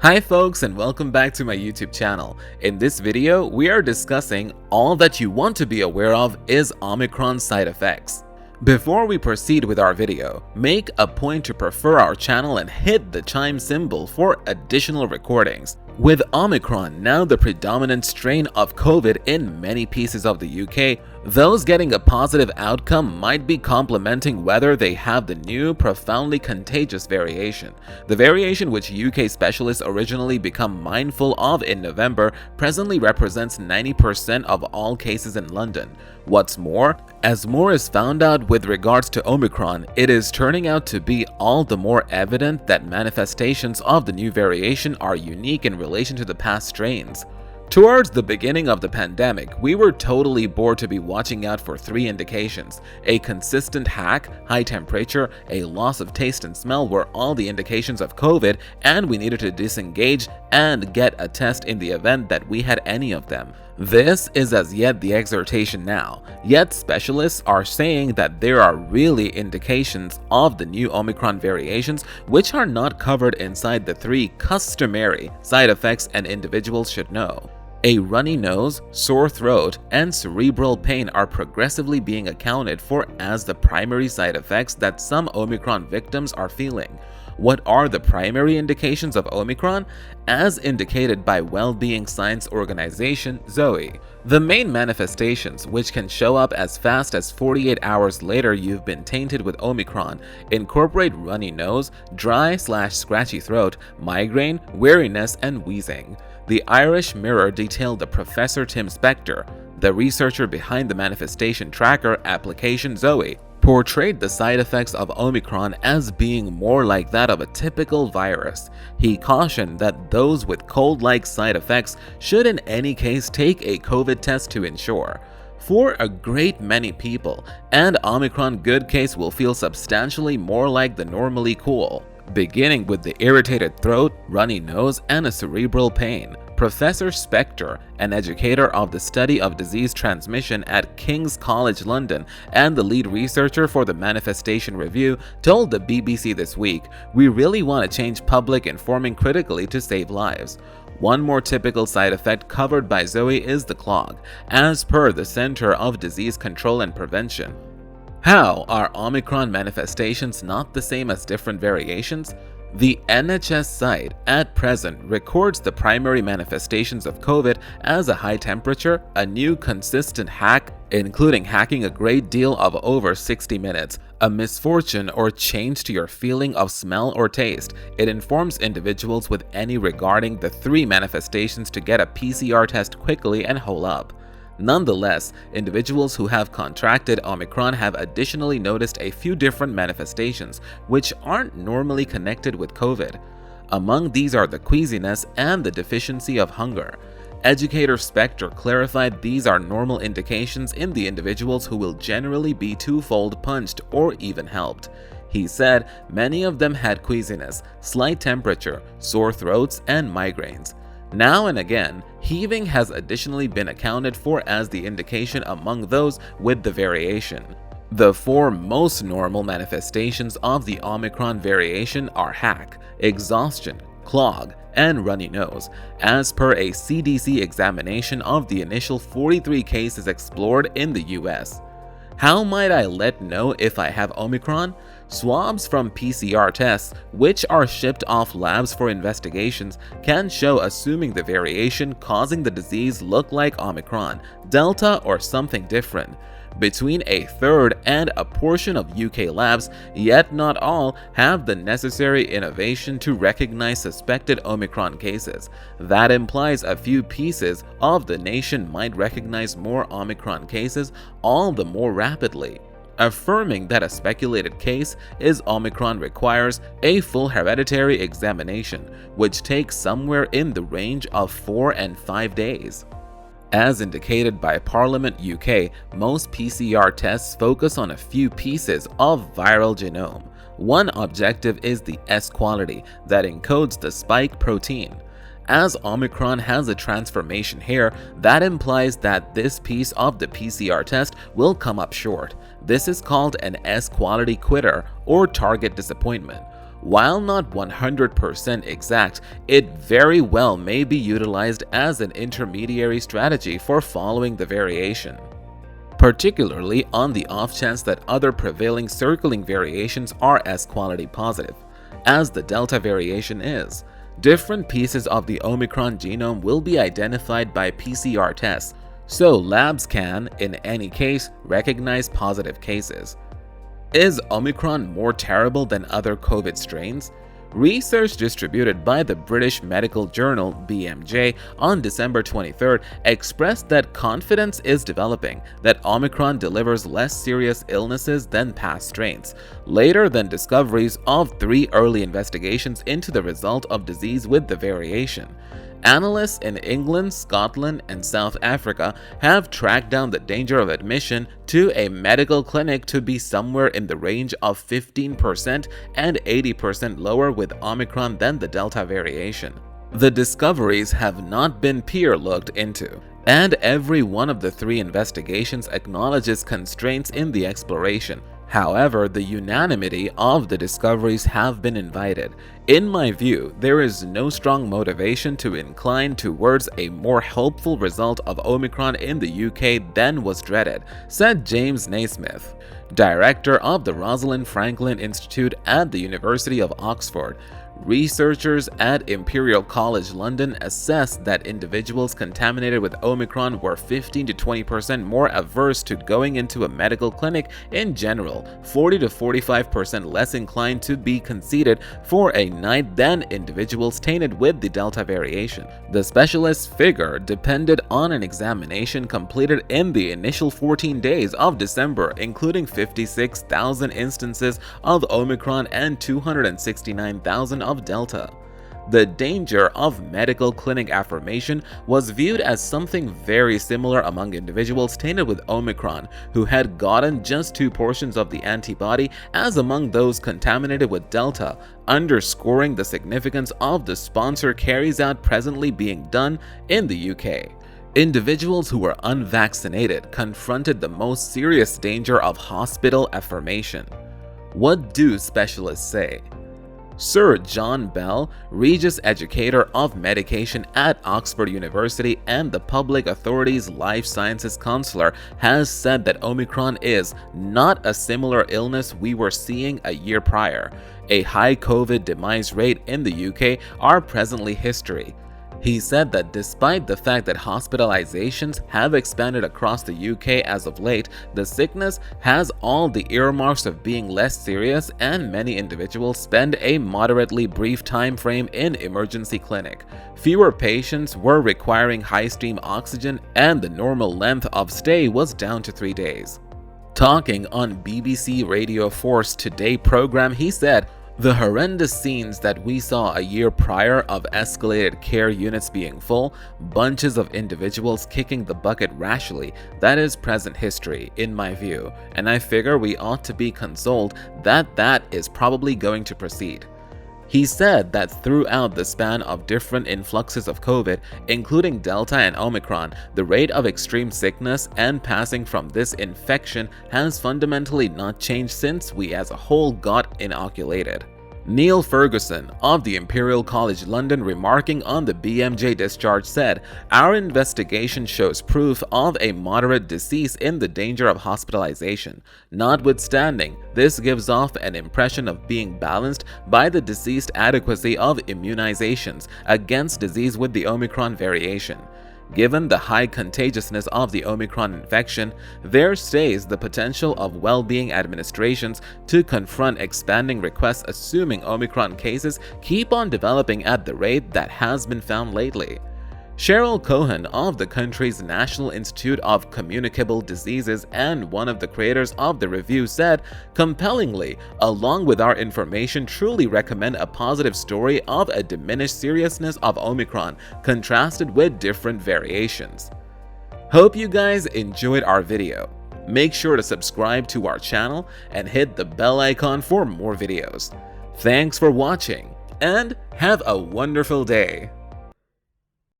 Hi folks, and welcome back to my YouTube channel. In this video, we are discussing all that you want to be aware of is Omicron side effects. Before we proceed with our video, make a point to prefer our channel and hit the chime symbol for additional recordings. With Omicron now the predominant strain of COVID in many pieces of the UK, those getting a positive outcome might be complimenting whether they have the new, profoundly contagious variation. The variation which UK specialists originally become mindful of in November presently represents 90% of all cases in London. What's more, as more is found out with regards to Omicron, it is turning out to be all the more evident that manifestations of the new variation are unique in relation to the past strains. Towards the beginning of the pandemic, we were totally bored to be watching out for three indications. A consistent hack, high temperature, a loss of taste and smell were all the indications of COVID, and we needed to disengage and get a test in the event that we had any of them. This is as yet the exhortation now, yet specialists are saying that there are really indications of the new Omicron variations which are not covered inside the three customary side effects and individuals should know. A runny nose, sore throat, and cerebral pain are progressively being accounted for as the primary side effects that some Omicron victims are feeling. What are the primary indications of Omicron? As indicated by Well-Being Science Organization ZOE. The main manifestations, which can show up as fast as 48 hours later you've been tainted with Omicron, incorporate runny nose, dry/scratchy throat, migraine, weariness, and wheezing. The Irish Mirror detailed the Professor Tim Spector, the researcher behind the manifestation tracker application ZOE, portrayed the side effects of Omicron as being more like that of a typical virus. He cautioned that those with cold-like side effects should in any case take a COVID test to ensure. For a great many people, an Omicron good case will feel substantially more like the normally cool, beginning with the irritated throat, runny nose, and a cerebral pain. Professor Spector, an educator of the study of disease transmission at King's College London and the lead researcher for the Manifestation Review, told the BBC this week, "We really want to change public informing critically to save lives." One more typical side effect covered by ZOE is the clog, as per the Center of Disease Control and Prevention. How are Omicron manifestations not the same as different variations? The NHS site at present records the primary manifestations of COVID as a high temperature, a new consistent hack, including hacking a great deal of over 60 minutes, a misfortune or change to your feeling of smell or taste. It informs individuals with any regarding the three manifestations to get a PCR test quickly and hole up. Nonetheless, individuals who have contracted Omicron have additionally noticed a few different manifestations which aren't normally connected with COVID. Among these are the queasiness and the deficiency of hunger. Educator Spector clarified these are normal indications in the individuals who will generally be twofold punched or even helped. He said many of them had queasiness, slight temperature, sore throats, and migraines. Now and again, heaving has additionally been accounted for as the indication among those with the variation. The four most normal manifestations of the Omicron variation are hack, exhaustion, clog, and runny nose, as per a CDC examination of the initial 43 cases explored in the US. How might I know if I have Omicron? Swabs from PCR tests, which are shipped off labs for investigations, can show assuming the variation causing the disease look like Omicron, Delta, or something different. Between a third and a portion of UK labs, yet not all, have the necessary innovation to recognize suspected Omicron cases. That implies a few pieces of the nation might recognize more Omicron cases all the more rapidly. Affirming that a speculated case is Omicron requires a full hereditary examination, which takes somewhere in the range of 4 and 5 days. As indicated by Parliament UK, most PCR tests focus on a few pieces of viral genome. One objective is the S quality that encodes the spike protein. As Omicron has a transformation here, that implies that this piece of the PCR test will come up short. This is called an S-quality quitter or target disappointment. While not 100% exact, it very well may be utilized as an intermediary strategy for following the variation, particularly on the off chance that other prevailing circulating variations are as quality positive, as the Delta variation is. Different pieces of the Omicron genome will be identified by PCR tests, so labs can, in any case, recognize positive cases. Is Omicron more terrible than other COVID strains? Research distributed by the British medical journal BMJ on December 23rd expressed that confidence is developing that Omicron delivers less serious illnesses than past strains, later than discoveries of 3 early investigations into the result of disease with the variation. Analysts in England, Scotland, and South Africa have tracked down the danger of admission to a medical clinic to be somewhere in the range of 15% and 80% lower with Omicron than the Delta variation. The discoveries have not been peer-looked into, and every one of the 3 investigations acknowledges constraints in the exploration. However, the unanimity of the discoveries have been invited. In my view, there is no strong motivation to incline towards a more hopeful result of Omicron in the UK than was dreaded, said James Naismith, director of the Rosalind Franklin Institute at the University of Oxford. Researchers at Imperial College London assessed that individuals contaminated with Omicron were 15 to 20% more averse to going into a medical clinic in general, 40 to 45% less inclined to be conceded for a night than individuals tainted with the Delta variation. The specialist's figure depended on an examination completed in the initial 14 days of December, including 56,000 instances of Omicron and 269,000 of Delta. The danger of medical clinic affirmation was viewed as something very similar among individuals tainted with Omicron who had gotten just 2 portions of the antibody as among those contaminated with Delta, underscoring the significance of the sponsor carries out presently being done in the UK. Individuals who were unvaccinated confronted the most serious danger of hospital affirmation. What do specialists say? Sir John Bell, Regis Educator of Medication at Oxford University and the Public Authority's Life Sciences Counselor, has said that Omicron is not a similar illness we were seeing a year prior. A high COVID demise rate in the UK are presently history. He said that despite the fact that hospitalizations have expanded across the UK as of late, the sickness has all the earmarks of being less serious, and many individuals spend a moderately brief time frame in emergency clinic. Fewer patients were requiring high-stream oxygen, and the normal length of stay was down to 3 days. Talking on BBC Radio 4's Today program, he said, "The horrendous scenes that we saw a year prior of escalated care units being full, bunches of individuals kicking the bucket rashly, that is present history, in my view, and I figure we ought to be consoled that that is probably going to proceed." He said that throughout the span of different influxes of COVID, including Delta and Omicron, the rate of extreme sickness and passing from this infection has fundamentally not changed since we as a whole got inoculated. Neil Ferguson of the Imperial College London, remarking on the BMJ discharge, said, "Our investigation shows proof of a moderate decease in the danger of hospitalization. Notwithstanding, this gives off an impression of being balanced by the deceased adequacy of immunizations against disease with the Omicron variation. Given the high contagiousness of the Omicron infection, there stays the potential of well-being administrations to confront expanding requests assuming Omicron cases keep on developing at the rate that has been found lately." Cheryl Cohen of the country's National Institute of Communicable Diseases and one of the creators of the review said, "Compellingly, along with our information, truly recommend a positive story of a diminished seriousness of Omicron contrasted with different variations." Hope you guys enjoyed our video. Make sure to subscribe to our channel and hit the bell icon for more videos. Thanks for watching and have a wonderful day.